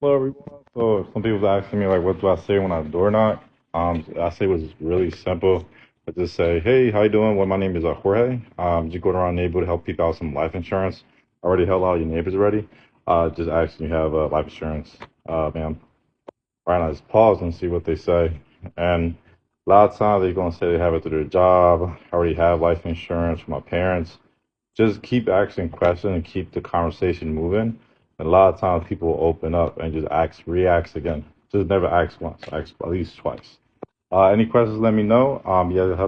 Hello, everyone. So some people's asking me like, what do I say when I door knock? I say it was really simple. I just say, hey, how you doing? Well, my name is Jorge. Just going around neighborhood to help people out with some life insurance. I already helped all your neighbors already. Just asking you have life insurance, ma'am. Right now, just pause and see what they say. And a lot of times they're gonna say they have it through their job. I already have life insurance for my parents. Just keep asking questions and keep the conversation moving. And a lot of times people will open up and just ask, re-ask again. Just never ask once, ask at least twice. Any questions, let me know. Yeah,